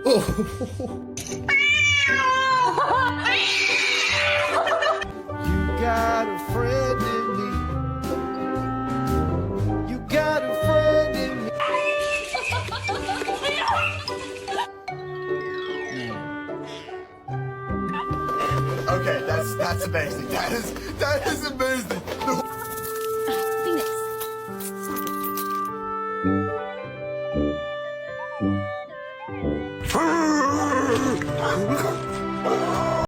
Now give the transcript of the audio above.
You got a friend in me. You got a friend in me. Okay, that's amazing. That is amazing.